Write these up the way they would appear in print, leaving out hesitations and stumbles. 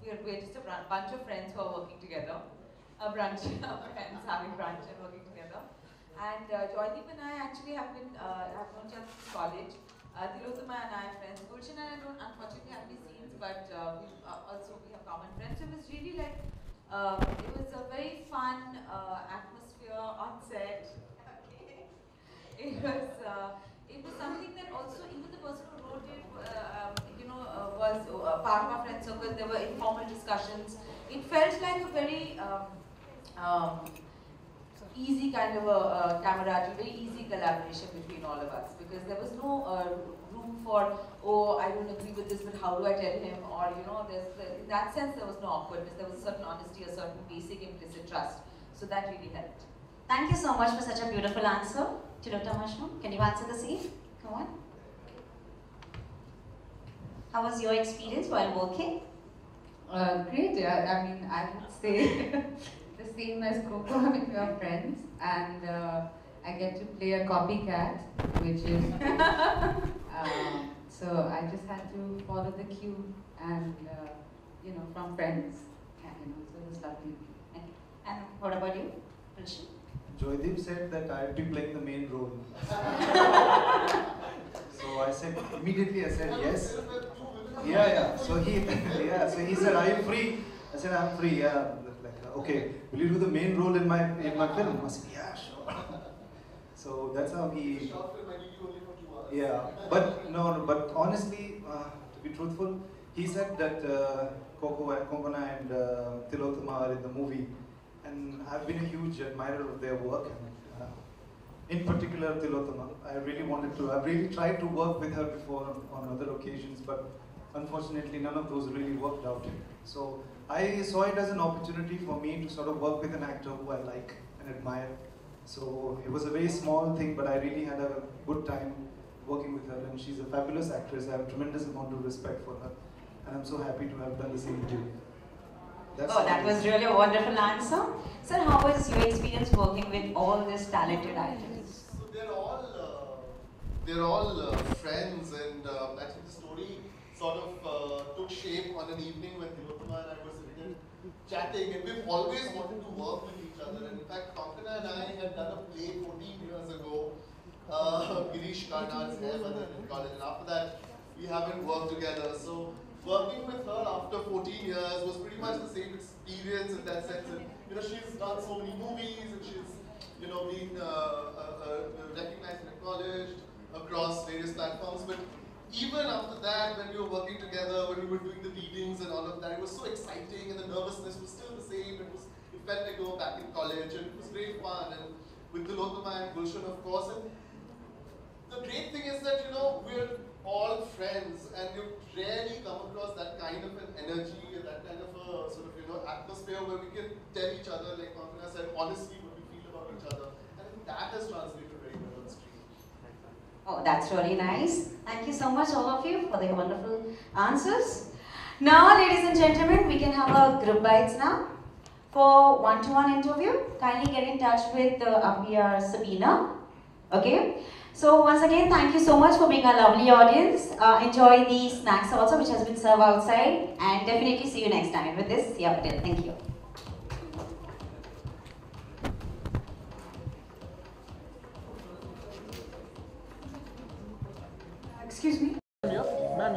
we're just a bunch of friends who are working together, a bunch of friends having brunch and working together. And Joydeep and I actually have known each other since college. Tilottama and I are friends. Gulshan and I don't unfortunately have any scenes, but we have common friends. It was really like it was a very fun atmosphere on set. Okay. It was something that also even the person who wrote it, was part of our friend circle. There were informal discussions. It felt like a very easy kind of a camaraderie, very easy collaboration between all of us, because there was no room for, oh, I don't agree with this, but how do I tell him? Or, in that sense, there was no awkwardness. There was a certain honesty, a certain basic implicit trust. So that really helped. Thank you so much for such a beautiful answer. Tilottama, can you answer the same? Come on. How was your experience while working? Great. I mean, I would say the same as Coco. I mean, we are friends, and I get to play a copycat, which is so I just had to follow the cue, and from friends, and so it was lovely. And what about you, Gulshan? Joydeep said that I'd be playing the main role. So I said immediately. I said yes. Yeah. So he said, "Are you free?" I said, "I'm free." Yeah. Like, okay. Will you do the main role in my film? I said, "Yeah, sure." So that's how he. Yeah, but honestly, to be truthful, he said that Konkona and Tilottama are in the movie. And I've been a huge admirer of their work, and in particular Tilottama. I've really tried to work with her before on other occasions, but unfortunately none of those really worked out. So I saw it as an opportunity for me to sort of work with an actor who I like and admire. So it was a very small thing, but I really had a good time working with her, and she's a fabulous actress. I have a tremendous amount of respect for her, and I'm so happy to have done the same too. That was really a wonderful answer. Sir, how was your experience working with all these talented actors? So they're all friends, and actually the story sort of took shape on an evening when Tilottama and I were sitting and chatting, and we've always wanted to work with each other. And in fact, Konkona and I had done a play 14 years ago, Girish Karnad's Hai Vadan in college, and after that we haven't worked together. So working with her after 14 years was pretty much the same experience in that sense. And, she's done so many movies, and she's, been recognized and acknowledged across various platforms. But even after that, when we were working together, when we were doing the readings and all of that, it was so exciting, and the nervousness was still the same. It felt like we were back in college, and it was great fun. And with Tilottama and Gulshan, of course. And the great thing is that, we're all friends, and you rarely come across that kind of an energy and that kind of a sort of, atmosphere where we can tell each other, like Konkona said, honestly what we feel about each other. And I think that has translated very well on screen. Oh, that's really nice. Thank you so much, all of you, for the wonderful answers. Now, ladies and gentlemen, we can have a group bites now. For one-to-one interview, kindly get in touch with PR Sabina. Okay? So once again, thank you so much for being a lovely audience. Enjoy the snacks also, which has been served outside, and definitely see you next time with this Sia Patel. Thank you. Excuse me? Ma'am,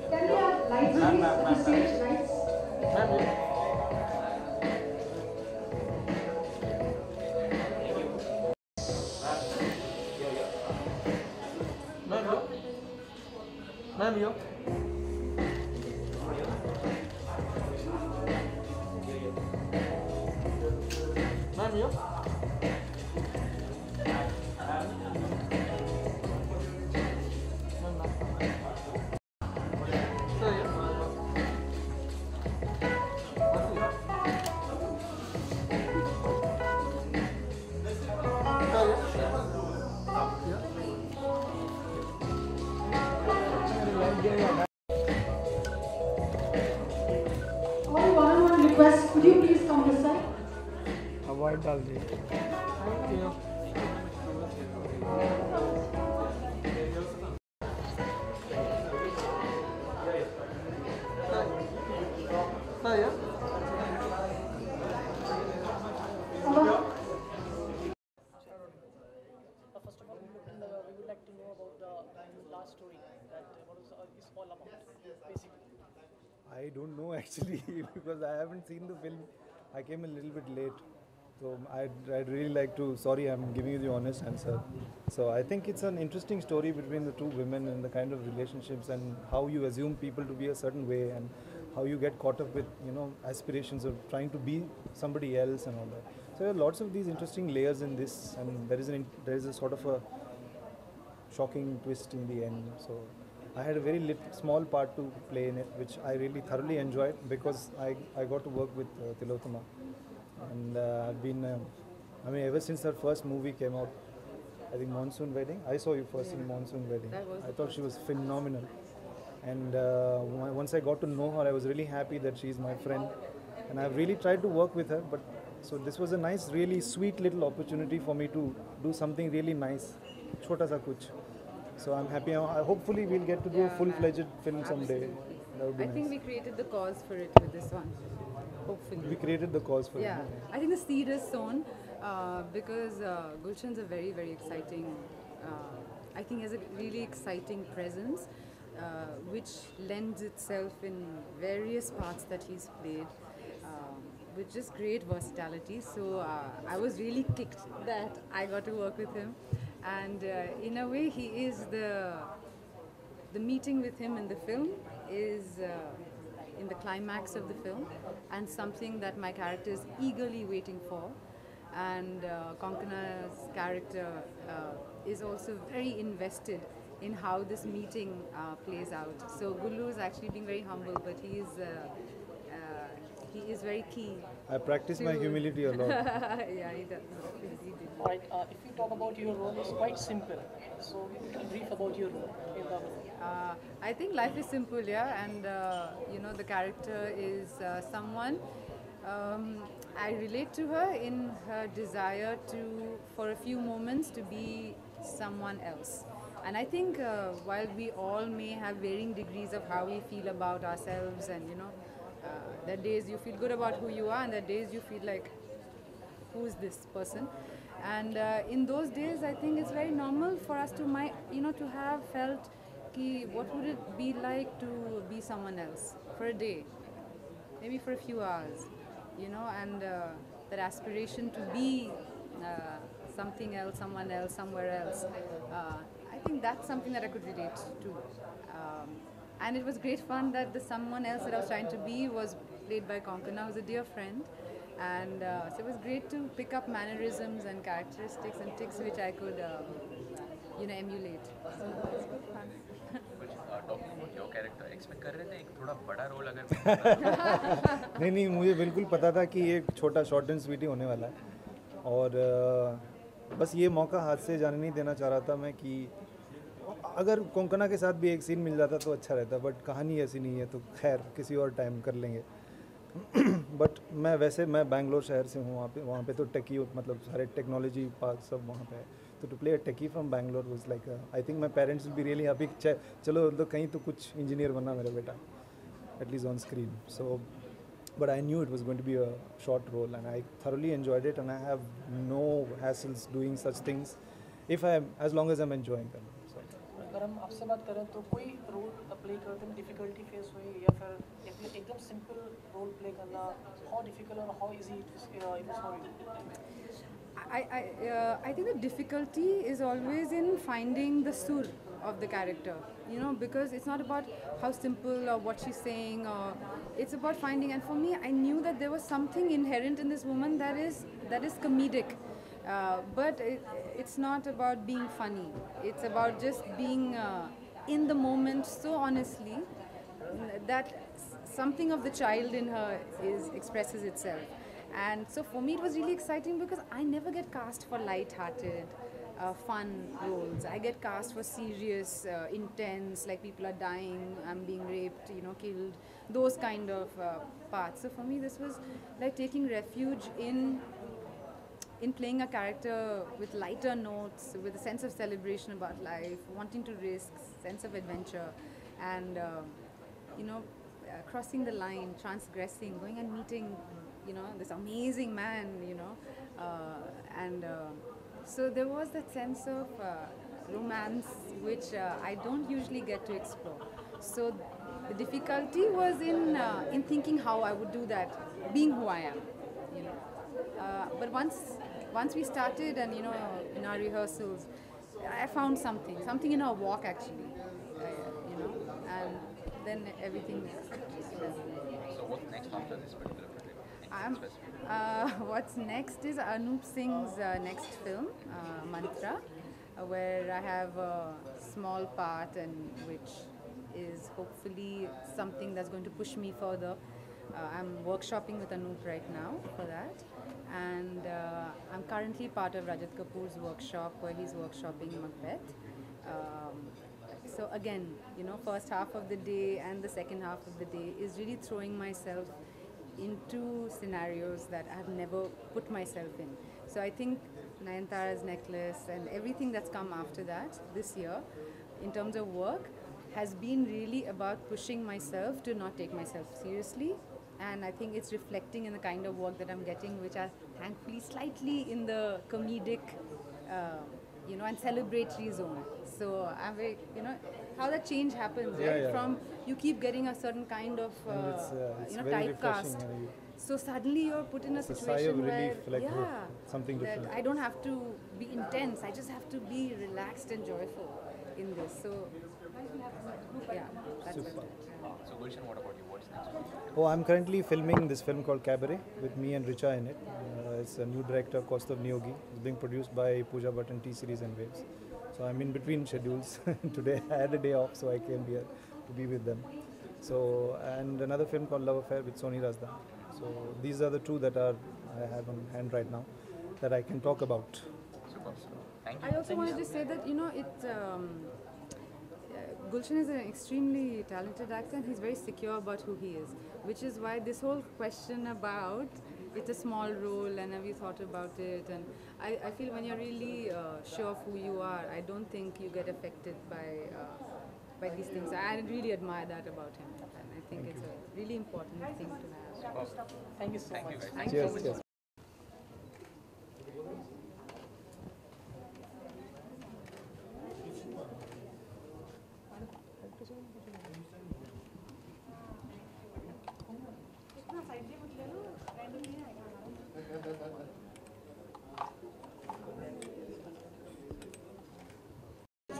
Can we have lights please at the stage, lights? Ma'am, Ma'am, you. Ma'am, you. One request, could you please come this side? Avoid all this. Thank you. I don't know actually because I haven't seen the film. I came a little bit late. So I'd really like to, sorry, I'm giving you the honest answer. So I think it's an interesting story between the two women and the kind of relationships and how you assume people to be a certain way and how you get caught up with, aspirations of trying to be somebody else and all that. So there are lots of these interesting layers in this, and there is a sort of a shocking twist in the end. So I had a very small part to play in it, which I really thoroughly enjoyed because I got to work with Tilotama. And I've been, ever since her first movie came out, I think Monsoon Wedding. I saw you first in Monsoon Wedding. I thought she was phenomenal. And once I got to know her, I was really happy that she's my friend. And I've really tried to work with her. But so this was a nice, really sweet little opportunity for me to do something really nice. Chota sa kuch. So I'm happy. Hopefully we'll get to do a full-fledged film someday. That would be I think nice. we created the cause for it with this one. Hopefully. We created the cause for Yeah, it. I think the seed is sown because Gulshan's a very, very exciting, I think has a really exciting presence which lends itself in various parts that he's played with just great versatility. So I was really kicked that I got to work with him, and in a way he is the meeting with him in the film is in the climax of the film and something that my character is eagerly waiting for. And Konkana's character is also very invested in how this meeting plays out. So Gullu is actually being very humble, but he is very key. I practice my humility a lot. Yeah, he does. He did. Right. If we talk about your role, it's quite simple. So, a little brief about your role in the movie. I think life is simple, yeah, and the character is someone. I relate to her in her desire for a few moments, to be someone else. And I think while we all may have varying degrees of how we feel about ourselves, and there are days you feel good about who you are, and there are days you feel like, who is this person? And in those days, I think it's very normal for us to have felt, what would it be like to be someone else for a day, maybe for a few hours, and that aspiration to be something else, someone else, somewhere else. I think that's something that I could relate to. And it was great fun that the someone else that I was trying to be was played by Konkana, who's a dear friend. And so it was great to pick up mannerisms and characteristics and tics which I could, emulate. So it was good fun. Talking about your character, expect कर रहे थे एक थोड़ा बड़ा role अगर नहीं मुझे बिल्कुल पता था कि ये छोटा शॉर्ट एंड स्वीट ही होने वाला है और बस ये मौका हाथ से जाने नहीं देना चाह रहा था मैं कि अगर कोंकणा के साथ भी एक सीन मिल जाता तो अच्छा रहता, बट कहानी ऐसी नहीं है तो खैर किसी और टाइम कर लेंगे। बट मैं बैंगलोर शहर से हूँ, वहाँ पे तो टेकी मतलब सारे टेक्नोलॉजी पार्क सब वहाँ पे है, तो to play a techie from Bangalore was like I think my parents will be really happy, चलो तो कहीं तो कुछ इंजीनियर बनना मेरा बेटा at least on screen. So but I knew it was going to be a short role and I thoroughly enjoyed it and I have no hassles doing such things as long as I'm enjoying them. So. अगर हम आपसे बात करें तो कोई role play करते में difficulty face हुई या फिर एकदम सिंपल रोल प्ले करना, how difficult or how easy it was for you? I think the difficulty is always in finding the sur of the character, because it's not about how simple or what she's saying, or it's about finding. And for me, I knew that there was something inherent in this woman that is comedic, but it's not about being funny. It's about just being in the moment so honestly that something of the child in her expresses itself. And so for me it was really exciting because I never get cast for light-hearted, fun roles. I get cast for serious, intense, like people are dying, I'm being raped, killed, those kind of parts. So for me this was like taking refuge in playing a character with lighter notes, with a sense of celebration about life, wanting to risk, sense of adventure, and crossing the line, transgressing, going and meeting this amazing man, so there was that sense of romance which I don't usually get to explore. So The difficulty was in thinking how I would do that, being who I am, you know. But once we started, and you know, in our rehearsals, I found something in our walk actually, you know, and then everything just So what's next after this particular project? I'm, what's next is Anup Singh's next film, Mantra, where I have a small part, and which is hopefully something that's going to push me further. I'm workshopping with Anup right now for that, and I'm currently part of Rajat Kapoor's workshop where he's workshopping Macbeth. So again, you know, first half of the day and the second half of the day is really throwing myself into scenarios that I have never put myself in. So I think Nayanthara's Necklace and everything that's come after that this year, in terms of work, has been really about pushing myself to not take myself seriously. And I think it's reflecting in the kind of work that I'm getting, which are thankfully slightly in the comedic, you know, and celebratory zone. So I'm very, you know, how that change happens, right? Yeah. From you keep getting a certain kind of, It's you know, very typecast. refreshing, So suddenly you're put in a It's a situation sigh of where, relief, like, yeah, something that different. I don't have to be intense. I just have to be relaxed and joyful in this. So, yeah, that's Super. it. So Gulshan, what about you? What's next? Oh, I'm currently filming this film called Cabaret with me and Richa in it. It's a new director, Kaustav Neogi. It's being produced by Pooja Bhatt and T-Series and Waves. So I'm in between schedules. Today I had a day off, so I came here to be with them. So, and another film called Love Affair with Soni Razdan. So these are the two that I have on hand right now that I can talk about. Super. Thank you. I also wanted to say that, you know, Gulshan is an extremely talented actor, and he's very secure about who he is, which is why this whole question about it's a small role and have you thought about it, and I feel when you're really sure of who you are, I don't think you get affected by these things. I really admire that about him, and I think it's a really important thing to have. Thank you so much. You guys. Thank you. Cheers, cheers.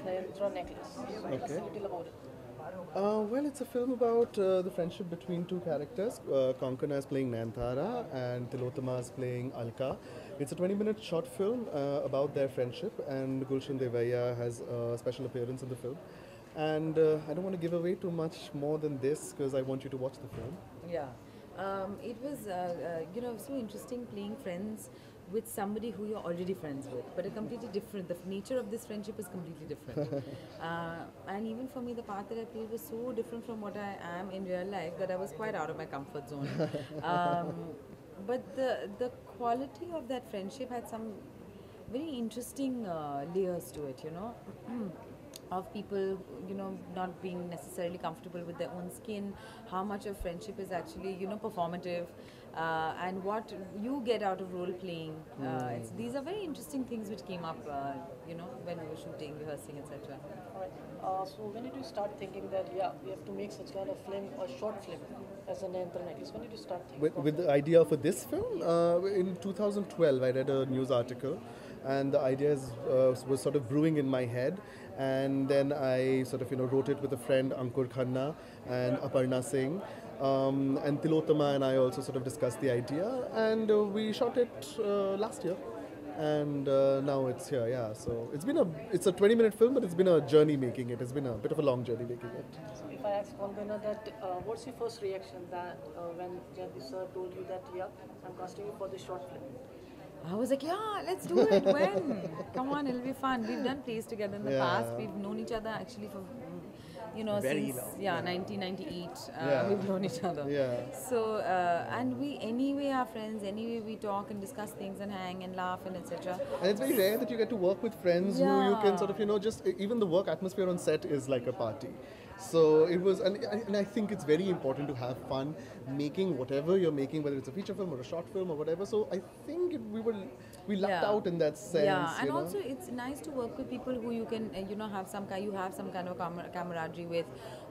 Nayanthara Necklace. Okay. Little about it. Well, it's a film about the friendship between two characters. Konkona is playing Nayanthara and Tilottama is playing Alka. It's a 20-minute short film about their friendship, and Gulshan Devaiya has a special appearance in the film. And I don't want to give away too much more than this because I want you to watch the film. Yeah, it was you know, so interesting playing friends with somebody who you're already friends with, but a completely different. The nature of this friendship is completely different, and even for me, the part that I played was so different from what I am in real life that I was quite out of my comfort zone. But the quality of that friendship had some very interesting layers to it, you know. Of people, you know, not being necessarily comfortable with their own skin, how much of friendship is actually, you know, performative, and what you get out of role playing. These are very interesting things which came up, you know, when we were shooting, rehearsing, etc. Alright. So when did you start thinking that we have to make such kind of film, a short film, as an Nayanthara Necklace? When did you start thinking? With the idea for this film, in 2012, I read a news article, and the ideas was sort of brewing in my head. And then I sort of, you know, wrote it with a friend, Ankur Khanna and Aparna Singh. And Tilottama and I also sort of discussed the idea, and we shot it last year. And now it's here, yeah. So it's a 20-minute film, but it's been a journey making it. It's been a bit of a long journey making it. So if I ask Konkona that, what's your first reaction that when Jagdish sir told you that, yeah, I'm casting you for this short film? I was like, yeah, let's do it. When? Come on, it'll be fun. We've done plays together in the past. We've known each other actually for, you know, Very since long. 1998. We've known each other. Yeah. So and we anyway are friends. Anyway, we talk and discuss things and hang and laugh and etc. And it's very rare that you get to work with friends who you can sort of, you know, just even the work atmosphere on set is like a party. So it was, and I think it's very important to have fun making whatever you're making, whether it's a feature film or a short film or whatever. So I think we lucked out in that sense. Yeah, and you know? also it's nice to work with people who you can, you know, have some kind of camaraderie with,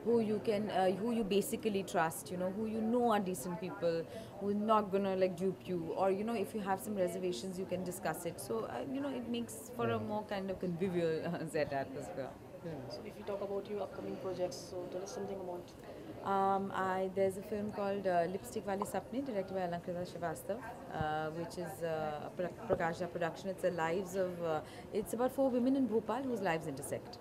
who you can, who you basically trust, you know, who you know are decent people, who are not gonna like dupe you, or you know, if you have some reservations, you can discuss it. So you know, it makes for a more kind of convivial set atmosphere. So if you talk about your upcoming projects, so tell us something about. There's a film called Lipstick Wale Sapne, directed by Alankrita Srivastav, which is a Prakasha production. It's it's about 4 women in Bhopal whose lives intersect.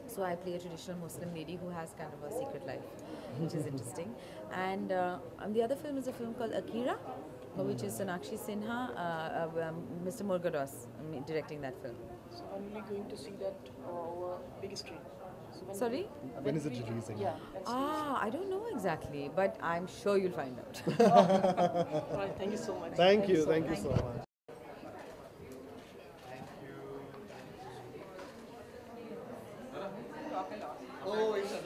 So I play a traditional Muslim lady who has kind of a secret life, which is interesting. And the other film is a film called Akira, which is Sonakshi Sinha, Mr. Murugadoss directing that film. So I'm really going to see that over big screen. So Sorry? When is it releasing? Yeah. I don't know exactly, but I'm sure you'll find out. All right, thank you so much. Thank you so much. Oh, it's a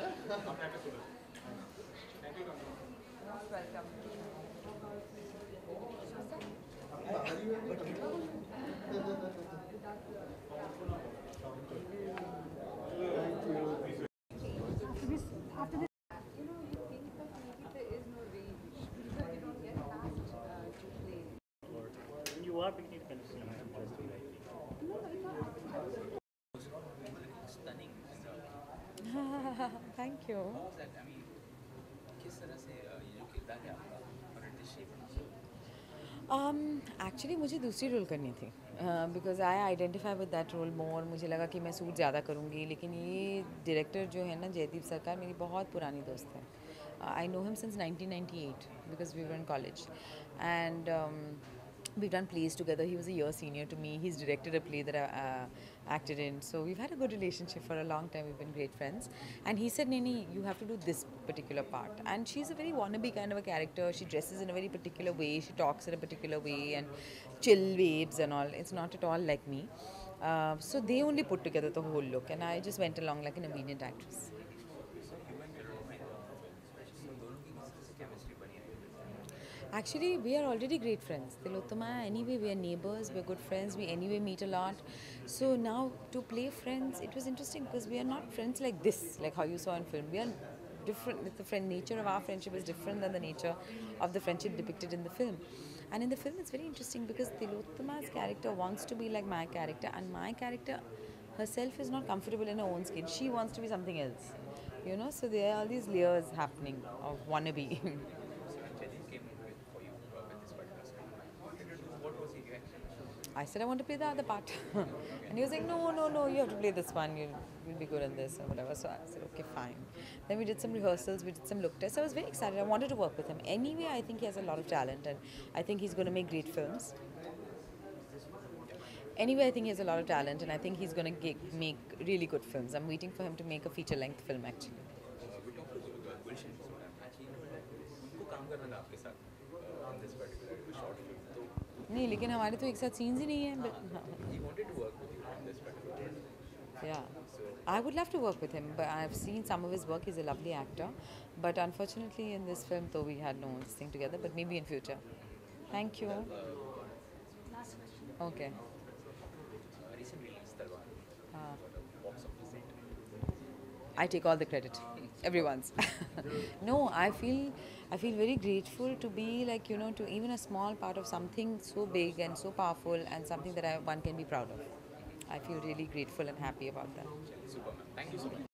You are beginning to kind of see Stunning. Thank you. I mean, किस तरह से ये जो किरदार है आपका और it is shaped? Actually मुझे दूसरी रोल करनी थी because I identify with that role more. मुझे लगा कि मैं सूट ज़्यादा करूँगी, लेकिन ये डायरेक्टर जो है ना, जयदीप सरकार, मेरी बहुत पुरानी दोस्त है. I know him since 1998 because we were in college and we've done plays together. He was a year senior to me. He's directed a play that I acted in. So we've had a good relationship for a long time. We've been great friends. And he said, Nini, you have to do this particular part. And she's a very wannabe kind of a character. She dresses in a very particular way. She talks in a particular way and chill vibes and all. It's not at all like me. So they only put together the whole look. And I just went along like an obedient actress. Actually, we are already great friends. Tilottama, anyway, we are neighbors, we are good friends, we anyway meet a lot. So now to play friends, it was interesting because we are not friends like this, like how you saw in film. We are different. The nature of our friendship is different than the nature of the friendship depicted in the film. And in the film, it's very interesting because Tilottama's character wants to be like my character, and my character herself is not comfortable in her own skin. She wants to be something else, you know. So there are all these layers happening of wannabe. I said I want to play the other part, and he was like, no, you have to play this one. You'll be good in this or whatever. So I said, okay, fine. Then we did some rehearsals, we did some look tests. I was very excited. I wanted to work with him. Anyway, I think he has a lot of talent, and I think he's going to make great films. Anyway, I think he has a lot of talent, and I think he's going to make really good films. I'm waiting for him to make a feature-length film, actually. We talked to Gulshan, actually, उनको काम करना था आपके साथ on this particular short film. नहीं, लेकिन हमारे तो एक साथ scenes ही नहीं हैं. He wanted to work with you on this particular film. Yeah, I would love to work with him, but I've seen some of his work. He's a lovely actor, but unfortunately in this film, though, we had no thing together. But maybe in future. Thank you. Last question. Okay. Recent release Talwar. Box office hit. I take all the credit. Everyone's. No, I feel very grateful to be like, you know, to even a small part of something so big and so powerful and something that one can be proud of. I feel really grateful and happy about that. Super, ma'am. Thank you so much.